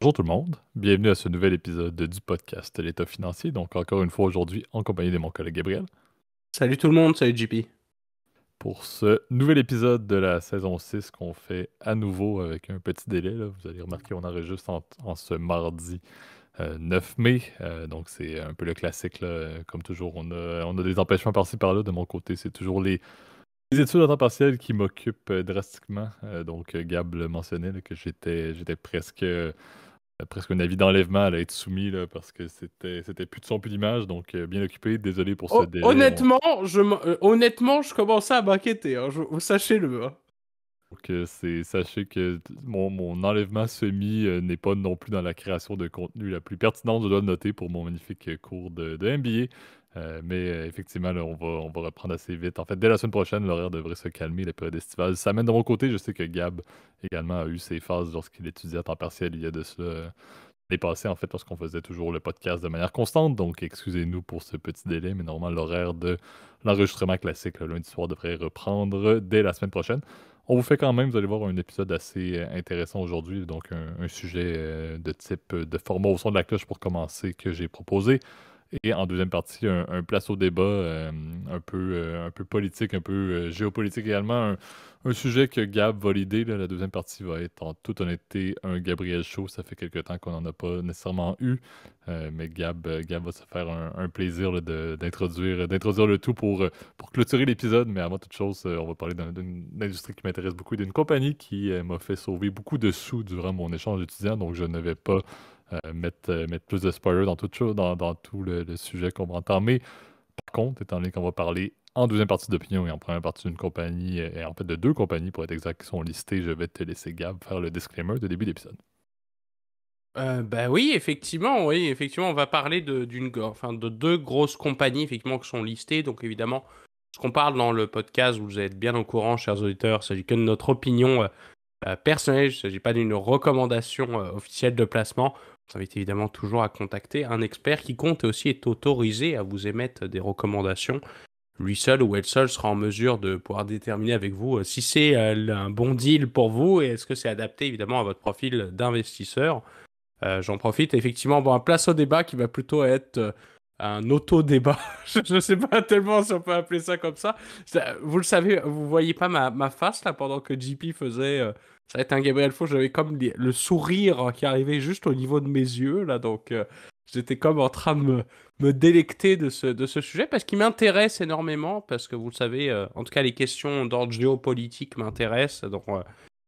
Bonjour tout le monde, bienvenue à ce nouvel épisode du podcast L'État financier. Donc encore une fois aujourd'hui en compagnie de mon collègue Gabriel Salut tout le monde, salut JP. pour ce nouvel épisode de la saison 6 qu'on fait à nouveau avec un petit délai, là. Vous allez remarquer on enregistre en ce mardi 9 mai. Donc c'est un peu le classique, là. Comme toujours, on a des empêchements par-ci par-là. De mon côté, c'est toujours les études à temps partiel qui m'occupent drastiquement. Donc Gab le mentionnait là, que j'étais presque un avis d'enlèvement allait être soumis là, parce que c'était plus de son, plus d'image. Donc, bien occupé. Désolé pour ce délai. Honnêtement, je commençais à m'inquiéter, hein, sachez-le, hein. Donc, sachez que mon enlèvement semi n'est pas non plus dans la création de contenu la plus pertinente, je dois le noter, pour mon magnifique cours de MBA. Mais effectivement, là, on va reprendre assez vite. En fait, dès la semaine prochaine, l'horaire devrait se calmer, la période estivale. Ça mène de mon côté. Je sais que Gab également a eu ses phases lorsqu'il étudiait à temps partiel il y a de cela. L'année passée, en fait, parce qu'on faisait toujours le podcast de manière constante. Donc, excusez-nous pour ce petit délai, mais normalement, l'horaire de l'enregistrement classique, le lundi soir, devrait reprendre dès la semaine prochaine. On vous fait quand même, vous allez voir, un épisode assez intéressant aujourd'hui. Donc, un sujet de type de format au son de la cloche pour commencer que j'ai proposé. Et en deuxième partie, un place au débat un peu politique, un peu géopolitique également. Un sujet que Gab va l'idée. La deuxième partie va être, en toute honnêteté, un Gabriel Show. Ça fait quelque temps qu'on n'en a pas nécessairement eu. Mais Gab va se faire un plaisir là, d'introduire le tout pour clôturer l'épisode. Mais avant toute chose, on va parler d'une industrie qui m'intéresse beaucoup et d'une compagnie qui m'a fait sauver beaucoup de sous durant mon échange étudiant. Donc, je ne vais pas mettre plus de spoilers dans dans tout le sujet qu'on va entamer. Par contre, étant donné qu'on va parler en deuxième partie d'opinion et en première partie d'une compagnie, et en fait de deux compagnies pour être exact, qui sont listées, je vais te laisser, Gab, faire le disclaimer de début d'épisode. Bah oui, effectivement, on va parler enfin, de deux grosses compagnies effectivement qui sont listées. Donc évidemment, ce qu'on parle dans le podcast, vous êtes bien au courant, chers auditeurs, il s'agit que de notre opinion personnelle, il ne s'agit pas d'une recommandation officielle de placement. Je vous invite évidemment toujours à contacter un expert qui compte et aussi est autorisé à vous émettre des recommandations. Lui seul ou elle seule sera en mesure de pouvoir déterminer avec vous si c'est un bon deal pour vous et est-ce que c'est adapté évidemment à votre profil d'investisseur. J'en profite effectivement pour un place au débat qui va plutôt être un auto-débat. Je ne sais pas tellement si on peut appeler ça comme ça. Vous le savez, vous voyez pas ma face là pendant que JP faisait. Ça va être un Gabriel Faux, j'avais comme le sourire qui arrivait juste au niveau de mes yeux là, donc j'étais comme en train de me délecter de ce sujet parce qu'il m'intéresse énormément, parce que vous le savez, en tout cas les questions d'ordre géopolitique m'intéressent, donc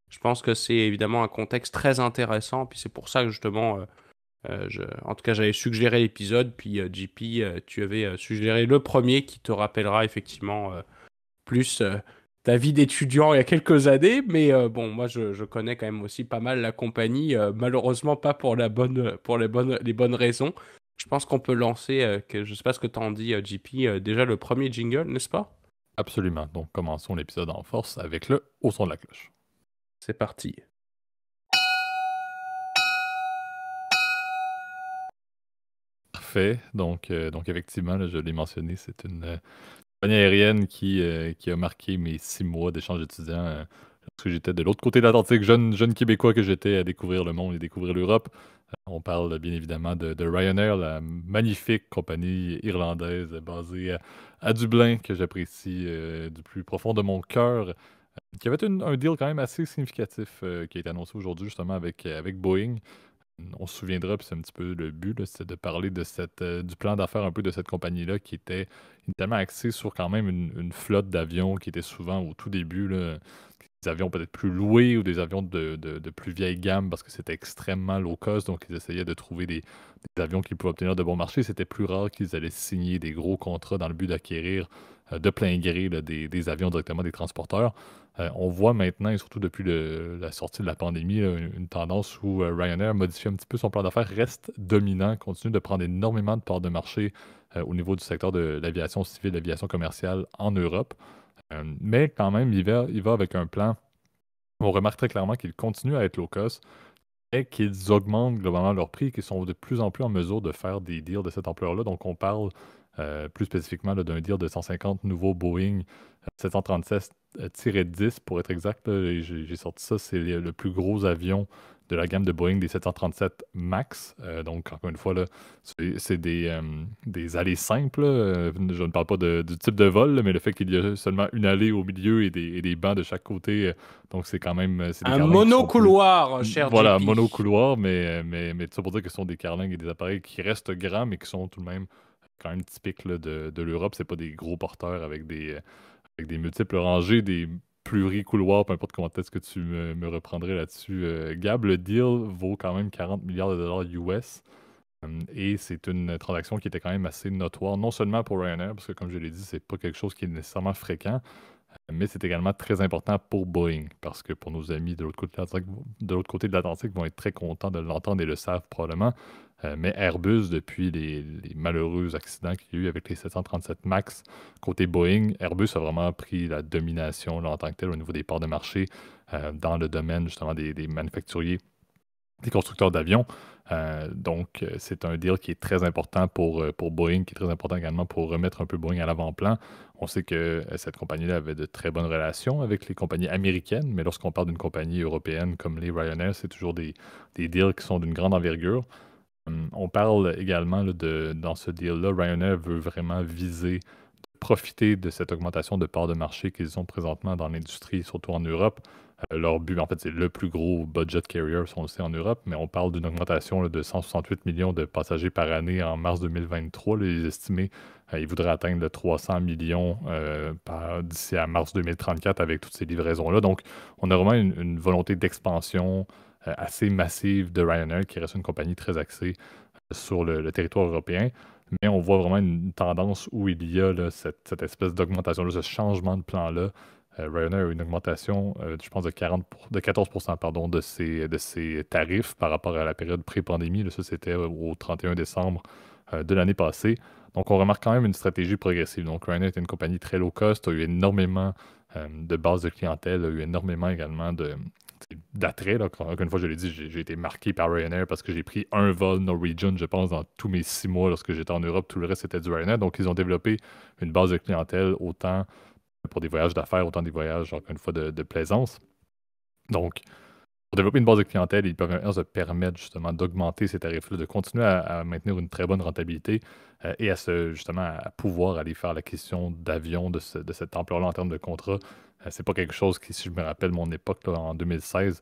je pense que c'est évidemment un contexte très intéressant, puis c'est pour ça que justement, en tout cas, j'avais suggéré l'épisode, puis JP, tu avais suggéré le premier qui te rappellera effectivement plus ta vie d'étudiant il y a quelques années, mais bon, moi je connais quand même aussi pas mal la compagnie, malheureusement pas pour pour les bonnes raisons. Je pense qu'on peut lancer, je sais pas ce que t'en dis, JP, déjà le premier jingle, n'est-ce pas? Absolument. Donc, commençons l'épisode en force avec le au son de la cloche. C'est parti. Parfait. Donc effectivement, là, je l'ai mentionné, c'est une compagnie aérienne qui a marqué mes 6 mois d'échange étudiant lorsque j'étais de l'autre côté de l'Atlantique, jeune Québécois que j'étais à découvrir le monde et découvrir l'Europe. On parle bien évidemment de Ryanair, la magnifique compagnie irlandaise basée à Dublin que j'apprécie du plus profond de mon cœur, qui avait un deal quand même assez significatif qui a été annoncé aujourd'hui justement avec Boeing. On se souviendra, puis c'est un petit peu le but, là, c'est de parler de du plan d'affaires un peu de cette compagnie-là qui était initialement axée sur quand même une flotte d'avions qui était souvent au tout début, là, des avions peut-être plus loués ou des avions de plus vieille gamme parce que c'était extrêmement low cost. Donc, ils essayaient de trouver des avions qui pouvaient obtenir de bons marchés. C'était plus rare qu'ils allaient signer des gros contrats dans le but d'acquérir de plein gré là, des avions directement des transporteurs. On voit maintenant, et surtout depuis la sortie de la pandémie, là, une tendance où Ryanair modifie un petit peu son plan d'affaires, reste dominant, continue de prendre énormément de parts de marché au niveau du secteur de l'aviation civile, l'aviation commerciale en Europe. Mais quand même, il va avec un plan. On remarque très clairement qu'ils continuent à être low cost et qu'ils augmentent globalement leur prix, qu'ils sont de plus en plus en mesure de faire des deals de cette ampleur-là. Donc, on parle plus spécifiquement là, d'un deal de 150 nouveaux Boeing 737-10 pour être exact. Là, et j'ai sorti ça, c'est le plus gros avion de la gamme de Boeing des 737 MAX. Donc, encore une fois, là, c'est des allées simples. Je ne parle pas du type de vol, là, mais le fait qu'il y a seulement une allée au milieu et des bancs de chaque côté. Donc, c'est quand même c'est des Un carlingues qui sont plus. monocouloir, cher Voilà, JP. monocouloir, mais tout ça pour dire que ce sont des carlingues et des appareils qui restent grands, mais qui sont tout de même quand même typiques là, de l'Europe. C'est pas des gros porteurs avec des multiples rangées, des pluricouloirs, peu importe comment est-ce que tu me reprendrais là-dessus. Gab, le deal vaut quand même 40 milliards de dollars US. Et c'est une transaction qui était quand même assez notoire, non seulement pour Ryanair, parce que comme je l'ai dit, c'est pas quelque chose qui est nécessairement fréquent, mais c'est également très important pour Boeing, parce que pour nos amis de l'autre côté de l'Atlantique vont être très contents de l'entendre et le savent probablement. Mais Airbus, depuis les malheureux accidents qu'il y a eu avec les 737 MAX, côté Boeing, Airbus a vraiment pris la domination là, en tant que tel au niveau des parts de marché dans le domaine justement des manufacturiers, des constructeurs d'avions. Donc, c'est un deal qui est très important pour Boeing, qui est très important également pour remettre un peu Boeing à l'avant-plan. On sait que cette compagnie-là avait de très bonnes relations avec les compagnies américaines, mais lorsqu'on parle d'une compagnie européenne comme les Ryanair, c'est toujours des deals qui sont d'une grande envergure. On parle également là, dans ce deal-là, Ryanair veut vraiment viser profiter de cette augmentation de parts de marché qu'ils ont présentement dans l'industrie, surtout en Europe. Leur but, en fait, c'est le plus gros budget carrier, si on le sait, en Europe, mais on parle d'une augmentation là, de 168 millions de passagers par année en mars 2023. Là, les estimés, ils voudraient atteindre le 300 millions d'ici à mars 2034 avec toutes ces livraisons-là. Donc, on a vraiment une volonté d'expansion assez massive de Ryanair, qui reste une compagnie très axée sur le territoire européen. Mais on voit vraiment une tendance où il y a là, cette espèce d'augmentation, ce changement de plan-là. Ryanair a eu une augmentation, je pense, de 14% pardon, de ses tarifs par rapport à la période pré-pandémie. Là, ça, c'était au 31 décembre de l'année passée. Donc, on remarque quand même une stratégie progressive. Donc, Ryanair est une compagnie très low cost, a eu énormément de bases de clientèle, a eu énormément également d'attrait. Là. Encore une fois, je l'ai dit, j'ai été marqué par Ryanair parce que j'ai pris un vol Norwegian, je pense, dans tous mes 6 mois lorsque j'étais en Europe. Tout le reste, c'était du Ryanair. Donc, ils ont développé une base de clientèle autant pour des voyages d'affaires, autant des voyages, encore une fois, de plaisance. Donc, pour développer une base de clientèle, ils peuvent se permettre justement d'augmenter ces tarifs-là, de continuer à maintenir une très bonne rentabilité et justement à pouvoir aller faire l'acquisition d'avions de cette ampleur-là en termes de contrat. C'est pas quelque chose qui, si je me rappelle mon époque là, en 2016,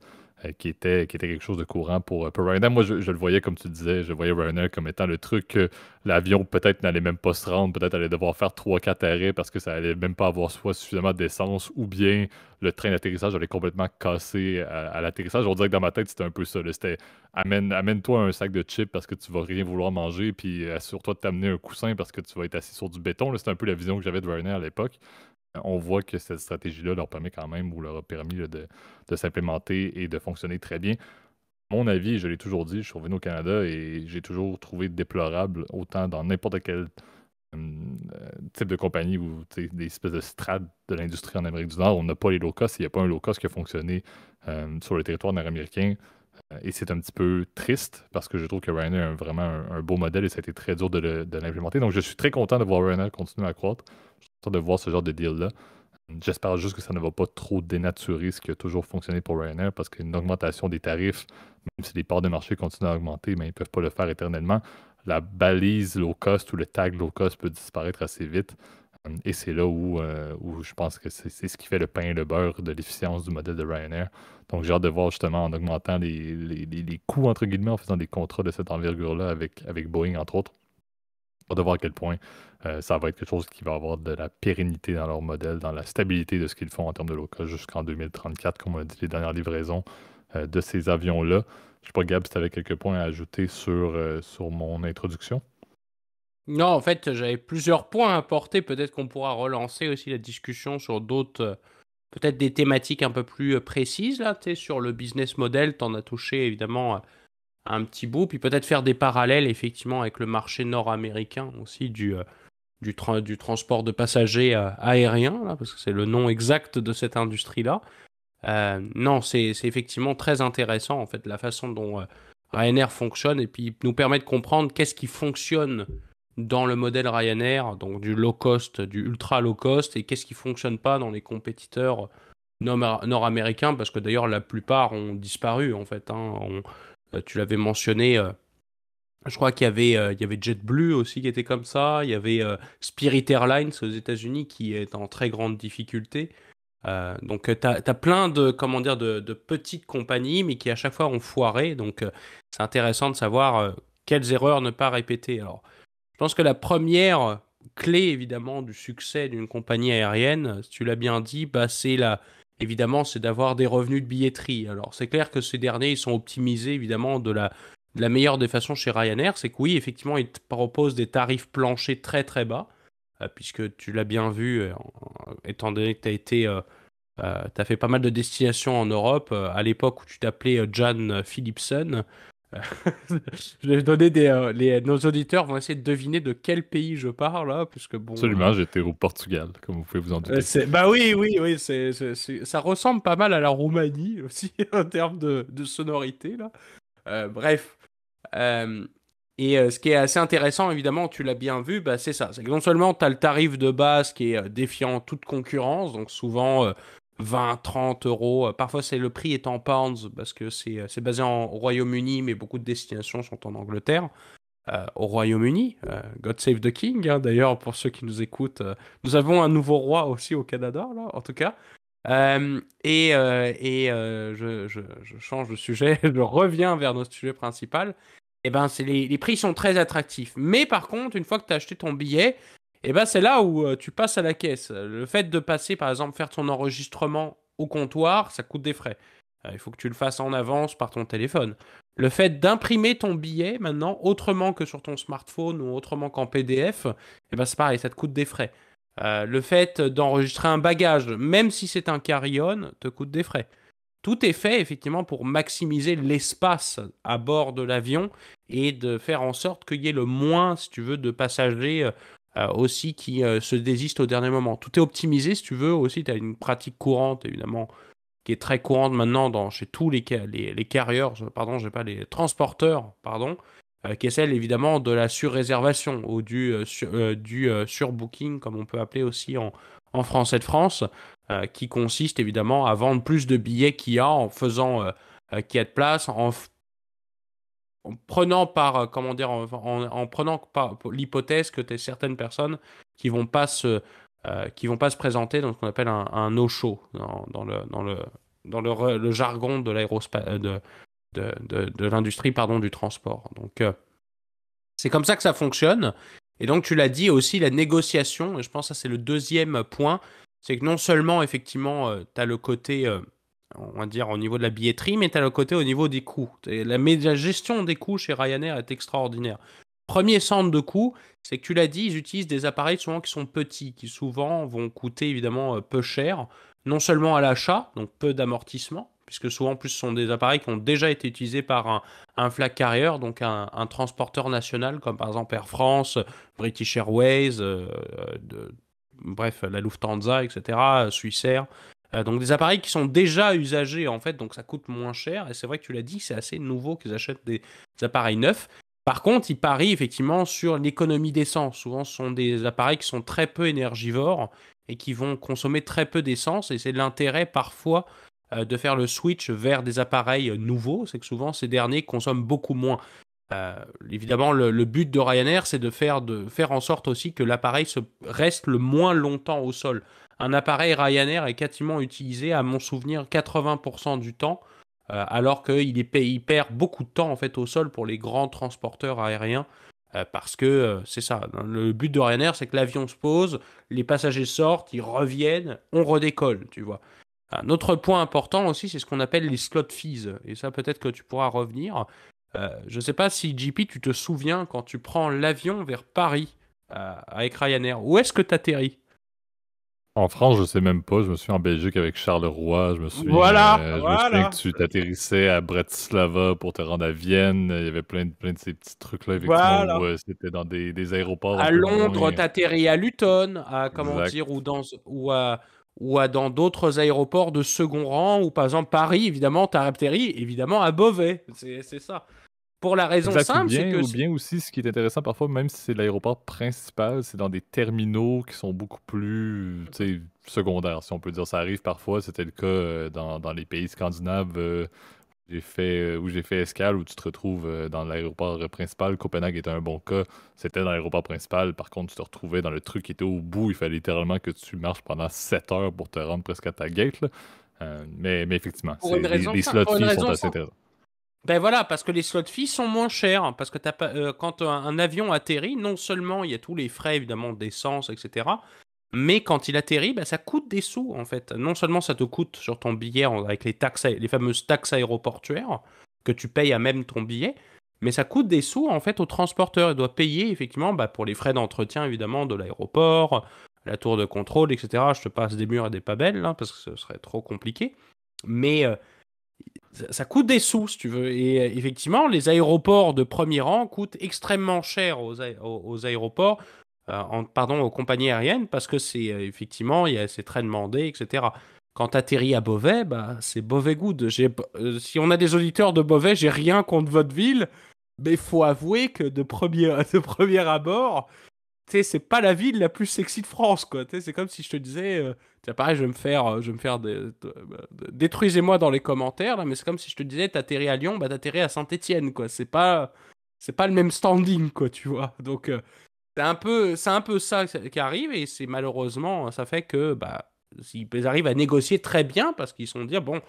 qui était quelque chose de courant pour Ryanair. Moi, je le voyais comme tu disais, je voyais Ryanair comme étant le truc que l'avion peut-être n'allait même pas se rendre, peut-être allait devoir faire 3-4 arrêts parce que ça allait même pas avoir soit suffisamment d'essence ou bien le train d'atterrissage allait complètement casser à l'atterrissage. On dirait que dans ma tête, c'était un peu ça. Là. C'était amène-toi un sac de chips parce que tu vas rien vouloir manger, puis assure-toi de t'amener un coussin parce que tu vas être assis sur du béton. C'était un peu la vision que j'avais de Ryanair à l'époque. On voit que cette stratégie-là leur permet quand même, ou leur a permis là, de s'implémenter et de fonctionner très bien. Mon avis, je l'ai toujours dit, je suis revenu au Canada et j'ai toujours trouvé déplorable, autant dans n'importe quel type de compagnie ou des espèces de strates de l'industrie en Amérique du Nord, on n'a pas les low cost. Il n'y a pas un low cost qui a fonctionné sur le territoire nord-américain. Et c'est un petit peu triste parce que je trouve que Ryanair a vraiment un beau modèle et ça a été très dur de l'implémenter. Donc, je suis très content de voir Ryanair continuer à croître. Je suis content de voir ce genre de deal-là. J'espère juste que ça ne va pas trop dénaturer ce qui a toujours fonctionné pour Ryanair parce qu'une augmentation des tarifs, même si les parts de marché continuent à augmenter, mais ils ne peuvent pas le faire éternellement. La balise low cost ou le tag low cost peut disparaître assez vite. Et c'est là où je pense que c'est ce qui fait le pain et le beurre de l'efficience du modèle de Ryanair. Donc j'ai hâte de voir justement en augmentant les coûts, entre guillemets, en faisant des contrats de cette envergure-là avec Boeing, entre autres. Hâte de voir à quel point ça va être quelque chose qui va avoir de la pérennité dans leur modèle, dans la stabilité de ce qu'ils font en termes de low cost jusqu'en 2034, comme on a dit, les dernières livraisons de ces avions-là. Je sais pas, Gab, si tu avais quelques points à ajouter sur mon introduction. Non, en fait, j'avais plusieurs points à apporter. Peut-être qu'on pourra relancer aussi la discussion sur d'autres, peut-être des thématiques un peu plus précises, là, tu sais, sur le business model. T'en as touché, évidemment, un petit bout. Puis peut-être faire des parallèles, effectivement, avec le marché nord-américain aussi du transport de passagers aérien, là, parce que c'est le nom exact de cette industrie-là. Non, c'est effectivement très intéressant, en fait, la façon dont Ryanair fonctionne et puis nous permet de comprendre qu'est-ce qui fonctionne dans le modèle Ryanair, donc du low cost, du ultra low cost, et qu'est-ce qui fonctionne pas dans les compétiteurs nord-américains, parce que d'ailleurs la plupart ont disparu en fait, hein. Tu l'avais mentionné, je crois qu'il y avait JetBlue aussi qui était comme ça, il y avait Spirit Airlines aux États-Unis qui est en très grande difficulté. Donc t'as plein de, comment dire, de petites compagnies, mais qui à chaque fois ont foiré. Donc c'est intéressant de savoir quelles erreurs ne pas répéter. Alors, je pense que la première clé, évidemment, du succès d'une compagnie aérienne, si tu l'as bien dit, bah, évidemment, c'est d'avoir des revenus de billetterie. Alors, c'est clair que ces derniers, ils sont optimisés, évidemment, de la meilleure des façons chez Ryanair. C'est que oui, effectivement, ils te proposent des tarifs planchers très, très bas, puisque tu l'as bien vu, étant donné que t'as fait pas mal de destinations en Europe. À l'époque où tu t'appelais Jan Philipson, je vais donner nos auditeurs vont essayer de deviner de quel pays je parle, là, puisque bon. Absolument, j'étais au Portugal, comme vous pouvez vous en douter. Bah oui, oui, oui, ça ressemble pas mal à la Roumanie aussi en termes de sonorité, là. Bref. Euh, ce qui est assez intéressant, évidemment, tu l'as bien vu, bah, c'est ça. C'est que non seulement tu as le tarif de base qui est défiant toute concurrence, donc souvent 20, 30 euros. Parfois, c'est le prix est en pounds parce que c'est basé au Royaume-Uni, mais beaucoup de destinations sont en Angleterre. Au Royaume-Uni, God Save the King, hein, d'ailleurs, pour ceux qui nous écoutent, nous avons un nouveau roi aussi au Canada, là, en tout cas. Je change de sujet, je reviens vers notre sujet principal. Eh ben, les prix sont très attractifs. Mais par contre, une fois que tu as acheté ton billet, eh ben, c'est là où tu passes à la caisse. Le fait de passer, par exemple, faire ton enregistrement au comptoir, ça coûte des frais. Il faut que tu le fasses en avance par ton téléphone. Le fait d'imprimer ton billet maintenant, autrement que sur ton smartphone ou autrement qu'en PDF, eh ben, c'est pareil, ça te coûte des frais. Le fait d'enregistrer un bagage, même si c'est un carry-on, te coûte des frais. Tout est fait effectivement pour maximiser l'espace à bord de l'avion et de faire en sorte qu'il y ait le moins, si tu veux, de passagers aussi qui se désistent au dernier moment. Tout est optimisé, si tu veux. Aussi, tu as une pratique courante, évidemment, qui est très courante maintenant chez tous les carriers, pardon, j'ai pas les transporteurs, pardon, qui est celle évidemment de la surréservation ou du surbooking, comme on peut appeler aussi en français de France, qui consiste évidemment à vendre plus de billets qu'il y a en faisant qu'il y a de place, en prenant comment dire, en prenant par l'hypothèse que tu as certaines personnes qui vont pas qui vont pas se présenter dans ce qu'on appelle un no-show dans le jargon de de l'industrie pardon du transport. Donc c'est comme ça que ça fonctionne. Et donc tu l'as dit aussi la négociation. Et je pense que ça c'est le deuxième point, c'est que non seulement effectivement tu as le côté on va dire au niveau de la billetterie, mais tu as le côté au niveau des coûts. Et la gestion des coûts chez Ryanair est extraordinaire. Premier centre de coûts, c'est que tu l'as dit, ils utilisent des appareils souvent qui sont petits, qui souvent vont coûter évidemment peu cher, non seulement à l'achat, donc peu d'amortissement, puisque souvent en plus ce sont des appareils qui ont déjà été utilisés par un flag carrier, donc un transporteur national, comme par exemple Air France, British Airways, bref, la Lufthansa, etc., Swissair. Donc des appareils qui sont déjà usagés en fait, donc ça coûte moins cher. Et c'est vrai que tu l'as dit, c'est assez nouveau qu'ils achètent des appareils neufs. Par contre, ils parient effectivement sur l'économie d'essence. Souvent, ce sont des appareils qui sont très peu énergivores et qui vont consommer très peu d'essence. Et c'est l'intérêt parfois de faire le switch vers des appareils nouveaux. C'est que souvent, ces derniers consomment beaucoup moins. Évidemment, le but de Ryanair, c'est de faire en sorte aussi que l'appareil reste le moins longtemps au sol. Un appareil Ryanair est quasiment utilisé, à mon souvenir, 80% du temps, alors qu'il perd beaucoup de temps en fait au sol pour les grands transporteurs aériens, parce que c'est ça. Le but de Ryanair, c'est que l'avion se pose, les passagers sortent, ils reviennent, on redécolle, tu vois. Un autre point important aussi, c'est ce qu'on appelle les slot fees. Et ça, peut-être que tu pourras revenir. Je ne sais pas si JP, tu te souviens quand tu prends l'avion vers Paris avec Ryanair. Où est-ce que tu atterris? En France, je sais même pas. Je me suis en Belgique avec Charleroi. Voilà, Je me souviens voilà, que tu t'atterrissais à Bratislava pour te rendre à Vienne. Il y avait plein de ces petits trucs-là, effectivement, où voilà. c'était dans des aéroports un À peu Londres, moins t'atterris à Luton, comment exacts. dire, dans d'autres aéroports de second rang, ou par exemple Paris, évidemment, t'as atterri évidemment à Beauvais. C'est ça. Pour la raison Exact, simple, c'est que... ou bien aussi, ce qui est intéressant parfois, même si c'est l'aéroport principal, c'est dans des terminaux qui sont beaucoup plus, tu sais, secondaires, si on peut dire. Ça arrive parfois, c'était le cas dans les pays scandinaves où j'ai fait escale, où tu te retrouves dans l'aéroport principal. Copenhague était un bon cas. C'était dans l'aéroport principal. Par contre, tu te retrouvais dans le truc qui était au bout. Il fallait littéralement que tu marches pendant 7 heures pour te rendre presque à ta gate, là. Mais effectivement, Pour une raison les simple. slot Pour une fees sont raison assez simple. intéressants. Ben voilà, parce que les slot fees sont moins chers. Parce que t'as pas, quand un avion atterrit, non seulement il y a tous les frais, évidemment, d'essence, etc. Mais quand il atterrit, ben, ça coûte des sous, en fait. Non seulement ça te coûte sur ton billet avec les taxes, les fameuses taxes aéroportuaires, que tu payes à même ton billet, mais ça coûte des sous, en fait, au transporteur. Il doit payer, effectivement, bah, pour les frais d'entretien, évidemment, de l'aéroport, la tour de contrôle, etc. Je te passe des murs et des pabelles, là, parce que ce serait trop compliqué. Mais ça coûte des sous, si tu veux. Et effectivement, les aéroports de premier rang coûtent extrêmement cher aux aéroports, pardon, aux compagnies aériennes, parce que c'est effectivement, c'est très demandé, etc. Quand tu atterris à Beauvais, bah, c'est Beauvais Good. Si on a des auditeurs de Beauvais, j'ai rien contre votre ville, mais faut avouer que de premier abord, tu sais, c'est pas la ville la plus sexy de France, quoi. Tu sais, c'est comme si je te disais, tiens, pareil, je vais me faire détruisez-moi dans les commentaires, là, mais c'est comme si je te disais, t'atterris à Lyon, bah t'atterris à Saint-Étienne, quoi. C'est pas le même standing, quoi, tu vois. Donc, c'est un peu ça qui arrive, et c'est malheureusement, ça fait que, bah, ils arrivent à négocier très bien, parce qu'ils sont dit, bon,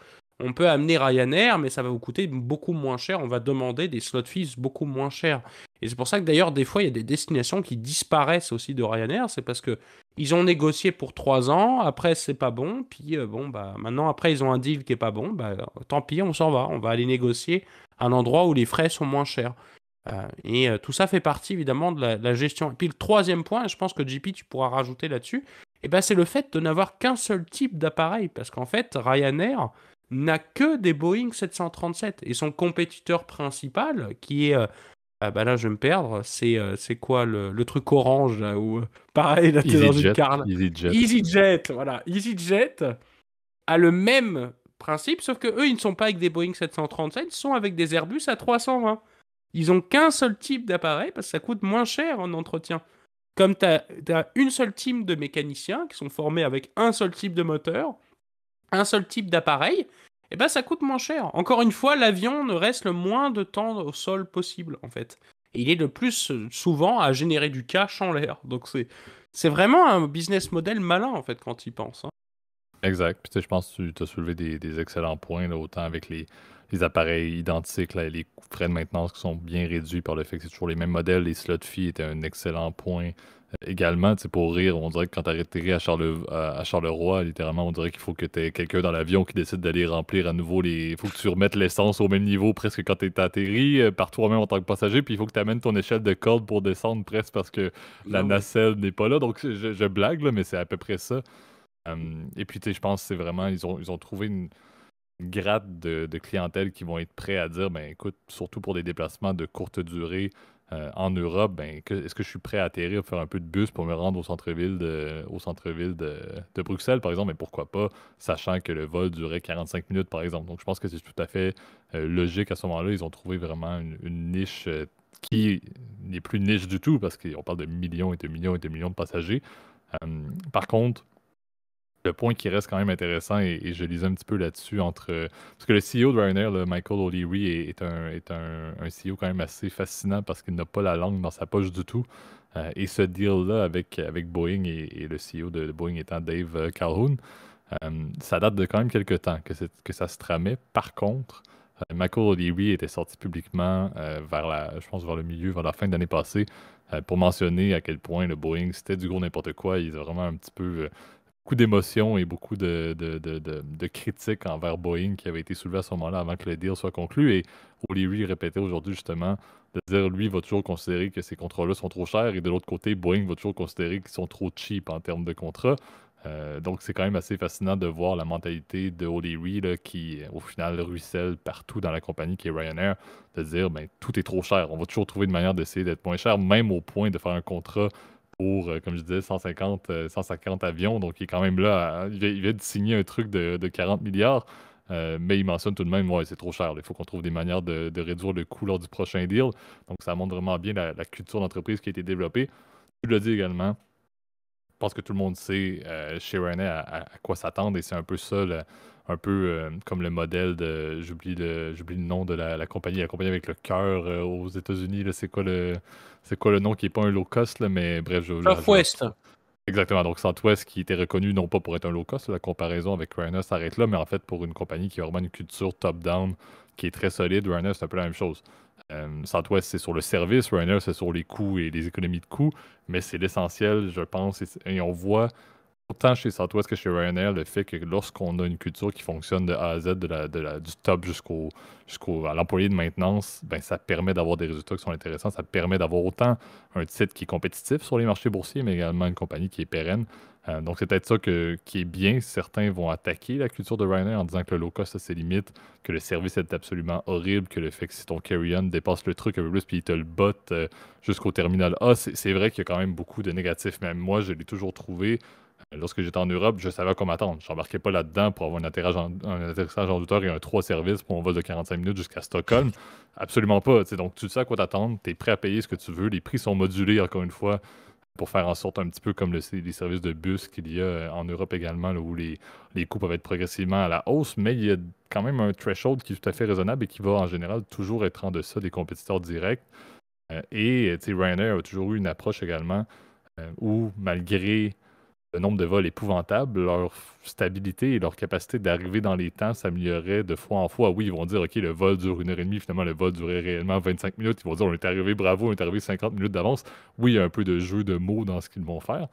on peut amener Ryanair, mais ça va vous coûter beaucoup moins cher, on va demander des slot fees beaucoup moins chers. Et c'est pour ça que d'ailleurs, des fois, il y a des destinations qui disparaissent aussi de Ryanair. C'est parce que ils ont négocié pour 3 ans, après, c'est pas bon. Puis, bon, bah, maintenant, après, ils ont un deal qui est pas bon. Bah, tant pis, on s'en va. On va aller négocier à un endroit où les frais sont moins chers. Et tout ça fait partie, évidemment, de la gestion. Et puis, le troisième point, je pense que JP, tu pourras rajouter là-dessus, eh ben, c'est le fait de n'avoir qu'un seul type d'appareil. Parce qu'en fait, Ryanair n'a que des Boeing 737. Et son compétiteur principal, qui est ah bah là, je vais me perdre. C'est quoi le truc orange là où pareil là t'es dans une EasyJet, carne. EasyJet. EasyJet, voilà. EasyJet a le même principe, sauf que eux ils ne sont pas avec des Boeing 737, ils sont avec des Airbus A320. Ils ont qu'un seul type d'appareil parce que ça coûte moins cher en entretien. Comme t'as une seule team de mécaniciens qui sont formés avec un seul type de moteur, un seul type d'appareil, et ben ça coûte moins cher. Encore une fois, l'avion ne reste le moins de temps au sol possible, en fait. Et il est le plus souvent à générer du cash en l'air. Donc c'est vraiment un business model malin, en fait, quand il pense. Hein. Exact. Puis tu sais, je pense que tu as soulevé des excellents points, là, autant avec les appareils identiques, là, les frais de maintenance qui sont bien réduits par le fait que c'est toujours les mêmes modèles. Les slot fees étaient un excellent point. Également, tu sais, pour rire, on dirait que quand tu atterri à Charleroi, littéralement, on dirait qu'il faut que tu aies quelqu'un dans l'avion qui décide d'aller remplir à nouveau les. Il faut que tu remettes l'essence au même niveau presque quand tu es atterri par toi-même en tant que passager. Puis il faut que tu amènes ton échelle de corde pour descendre presque parce que la Non, mais nacelle n'est pas là. Donc je blague, là, mais c'est à peu près ça. Et puis, tu sais, je pense que c'est vraiment, ils ont trouvé une gratte de clientèle qui vont être prêts à dire, ben écoute, surtout pour des déplacements de courte durée en Europe, ben est-ce que je suis prêt à atterrir, faire un peu de bus pour me rendre au centre-ville de Bruxelles, par exemple, mais pourquoi pas, sachant que le vol durait 45 minutes, par exemple. Donc, je pense que c'est tout à fait logique à ce moment-là. Ils ont trouvé vraiment une niche qui n'est plus niche du tout, parce qu'on parle de millions et de millions et de millions de passagers. Par contre, le point qui reste quand même intéressant, et je lisais un petit peu là-dessus, parce que le CEO de Ryanair, là, Michael O'Leary, est un CEO quand même assez fascinant parce qu'il n'a pas la langue dans sa poche du tout. Et ce deal-là avec Boeing et le CEO de Boeing étant Dave Calhoun, ça date de quand même quelques temps que ça se tramait. Par contre, Michael O'Leary était sorti publiquement je pense vers le milieu, vers la fin de l'année passée, pour mentionner à quel point le Boeing, c'était du gros n'importe quoi. Ils ont vraiment un petit peu beaucoup d'émotions et beaucoup de critiques envers Boeing qui avaient été soulevées à ce moment-là avant que le deal soit conclu. Et O'Leary répétait aujourd'hui justement de dire lui va toujours considérer que ces contrats-là sont trop chers et de l'autre côté, Boeing va toujours considérer qu'ils sont trop cheap en termes de contrats. Donc c'est quand même assez fascinant de voir la mentalité de O'Leary là, qui au final ruisselle partout dans la compagnie qui est Ryanair, de dire ben tout est trop cher. On va toujours trouver une manière d'essayer d'être moins cher, même au point de faire un contrat pour, comme je disais, 150 avions. Donc, il est quand même là. Il vient de signer un truc de 40 milliards. Mais il mentionne tout de même, ouais, c'est trop cher. Il faut qu'on trouve des manières de réduire le coût lors du prochain deal. Donc, ça montre vraiment bien la culture d'entreprise qui a été développée. Tu l'as dit également, je pense que tout le monde sait chez Ryanair à quoi s'attendre et c'est un peu ça, un peu comme le modèle de, j'oublie le nom de la compagnie avec le cœur aux États-Unis. Là, c'est quoi le nom qui est pas un low cost, là, mais bref, je le Southwest. retrouve. Exactement, donc Southwest qui était reconnu non pas pour être un low cost, la comparaison avec Ryanair s'arrête là, mais en fait pour une compagnie qui a vraiment une culture top-down qui est très solide, Ryanair c'est un peu la même chose. Southwest c'est sur le service, Ryanair c'est sur les coûts et les économies de coûts, mais c'est l'essentiel, je pense, et on voit autant chez Southwest que chez Ryanair le fait que lorsqu'on a une culture qui fonctionne de A à Z, du top à l'employé de maintenance, ben, ça permet d'avoir des résultats qui sont intéressants. Ça permet d'avoir autant un titre qui est compétitif sur les marchés boursiers, mais également une compagnie qui est pérenne. Donc, c'est peut-être ça qui est bien. Certains vont attaquer la culture de Ryanair en disant que le low cost a ses limites, que le service est absolument horrible, que le fait que si ton carry-on dépasse le truc un peu plus, puis il te le botte jusqu'au terminal A, c'est vrai qu'il y a quand même beaucoup de négatifs. Même moi, je l'ai toujours trouvé. Lorsque j'étais en Europe, je savais à quoi m'attendre. Je n'embarquais pas là-dedans pour avoir un atterrissage en douceur et un 3 services pour un vol de 45 minutes jusqu'à Stockholm. Absolument pas. Donc, tu sais à quoi t'attendre, tu es prêt à payer ce que tu veux. Les prix sont modulés, encore une fois, pour faire en sorte un petit peu comme les services de bus qu'il y a en Europe également, là, où les coûts peuvent être progressivement à la hausse, mais il y a quand même un threshold qui est tout à fait raisonnable et qui va en général toujours être en deçà des compétiteurs directs. Ryanair a toujours eu une approche également où, malgré le nombre de vols épouvantable, leur stabilité et leur capacité d'arriver dans les temps s'améliorait de fois en fois. Oui, ils vont dire, OK, le vol dure 1 heure et demie, finalement, le vol durait réellement 25 minutes. Ils vont dire, on est arrivé, bravo, on est arrivé 50 minutes d'avance. Oui, il y a un peu de jeu de mots dans ce qu'ils vont faire,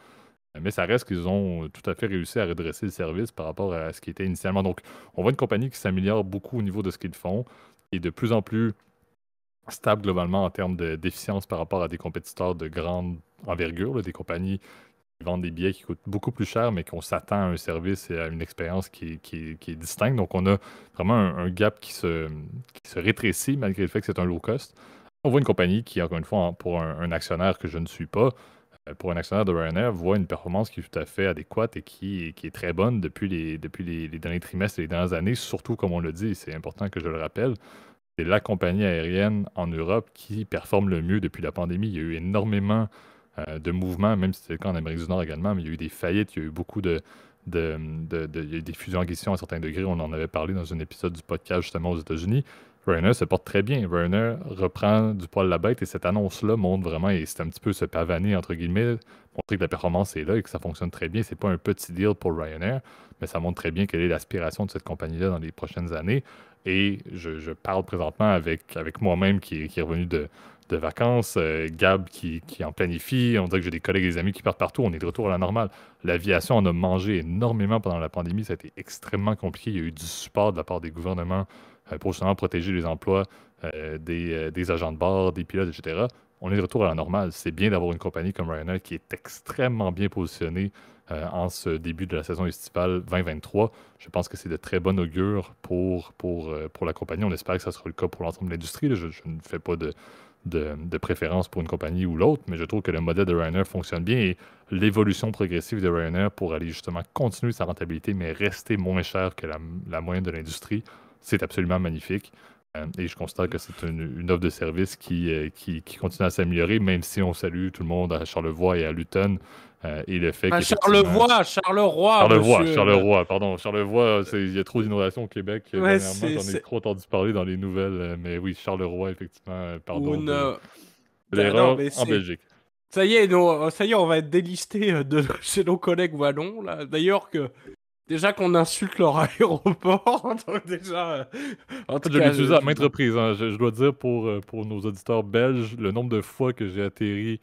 mais ça reste qu'ils ont tout à fait réussi à redresser le service par rapport à ce qui était initialement. Donc, on voit une compagnie qui s'améliore beaucoup au niveau de ce qu'ils font et de plus en plus stable globalement en termes d'efficience par rapport à des compétiteurs de grande envergure, là, des compagnies qui vendent des billets qui coûtent beaucoup plus cher, mais qu'on s'attend à un service et à une expérience qui est distincte. Donc, on a vraiment un gap qui se rétrécit malgré le fait que c'est un low cost. On voit une compagnie qui, encore une fois, pour un actionnaire que je ne suis pas, pour un actionnaire de Ryanair, voit une performance qui est tout à fait adéquate et qui est très bonne depuis les derniers trimestres et les dernières années, surtout, comme on le dit, et c'est important que je le rappelle, c'est la compagnie aérienne en Europe qui performe le mieux depuis la pandémie. Il y a eu énormément de mouvements, même si c'est le cas en Amérique du Nord également, mais il y a eu des faillites, il y a eu beaucoup il y a eu des fusions acquisitions à certains degrés. On en avait parlé dans un épisode du podcast justement aux États-Unis. Ryanair se porte très bien. Ryanair reprend du poil à la bête et cette annonce-là montre vraiment, et c'est un petit peu se pavaner entre guillemets, montrer que la performance est là et que ça fonctionne très bien. C'est pas un petit deal pour Ryanair, mais ça montre très bien quelle est l'aspiration de cette compagnie-là dans les prochaines années. Et je parle présentement avec moi-même qui est revenu de vacances, Gab qui en planifie, on dirait que j'ai des collègues et des amis qui partent partout, on est de retour à la normale. L'aviation en a mangé énormément pendant la pandémie, ça a été extrêmement compliqué, il y a eu du support de la part des gouvernements pour justement protéger les emplois des agents de bord, des pilotes, etc. On est de retour à la normale. C'est bien d'avoir une compagnie comme Ryanair qui est extrêmement bien positionnée en ce début de la saison estivale 2023. Je pense que c'est de très bon augure pour la compagnie. On espère que ça sera le cas pour l'ensemble de l'industrie. Je ne fais pas de préférence pour une compagnie ou l'autre, mais je trouve que le modèle de Ryanair fonctionne bien et l'évolution progressive de Ryanair pour aller justement continuer sa rentabilité, mais rester moins cher que la moyenne de l'industrie, c'est absolument magnifique. Et je constate que c'est une offre de service qui continue à s'améliorer, même si on salue tout le monde à Charlevoix et à Luton. Et le fait À qu'effectivement. Charlevoix, Charleroi, Charlevoix, monsieur. Charleroi, pardon. Charlevoix, il y a trop d'innovation au Québec Ouais, dernièrement. J'en ai trop entendu parler dans les nouvelles. Mais oui, Charleroi, effectivement, Ou pardon une. de Non, l'erreur mais en c'est. Belgique. Ça y est, ça y est, on va être délisté de chez nos collègues wallons, là. D'ailleurs, déjà qu'on insulte leur aéroport, donc déjà. En tout Je l'ai cas, utilisé à maintes reprises, hein. Je dois dire pour nos auditeurs belges, le nombre de fois que j'ai atterri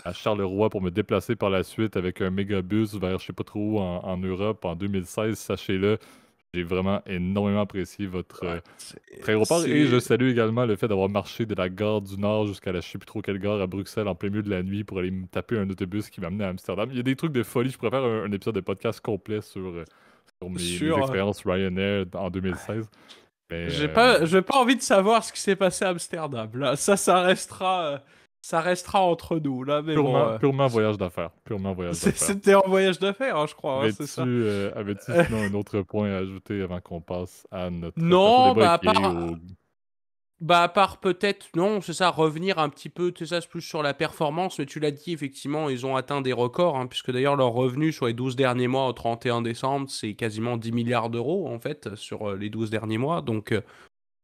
à Charleroi pour me déplacer par la suite avec un mégabus vers je sais pas trop où en Europe en 2016, sachez-le, j'ai vraiment énormément apprécié votre ouais, aéroport et je c'est. salue également le fait d'avoir marché de la gare du Nord jusqu'à la je sais plus trop quelle gare à Bruxelles en plein milieu de la nuit pour aller me taper un autobus qui m'amenait à Amsterdam. Il y a des trucs de folie. Je pourrais faire un épisode de podcast complet sur mes Sur. expériences Ryanair en 2016. Mais J'ai pas envie de savoir ce qui s'est passé à Amsterdam. Là, ça restera. ça restera entre nous, là, mais bon. Purement voyage d'affaires. Purement voyage d'affaires. C'était en voyage d'affaires, hein, je crois, hein, c'est Avais-tu ça. avais-tu sinon un autre point à ajouter avant qu'on passe à notre plateau Non, débat bah, qui est au... à part peut-être, non, c'est ça, revenir un petit peu, c'est ça, c'est plus sur la performance, mais tu l'as dit, effectivement, ils ont atteint des records, hein, puisque d'ailleurs leur revenu sur les 12 derniers mois au 31 décembre, c'est quasiment 10 milliards d'euros, en fait, sur les 12 derniers mois. Donc,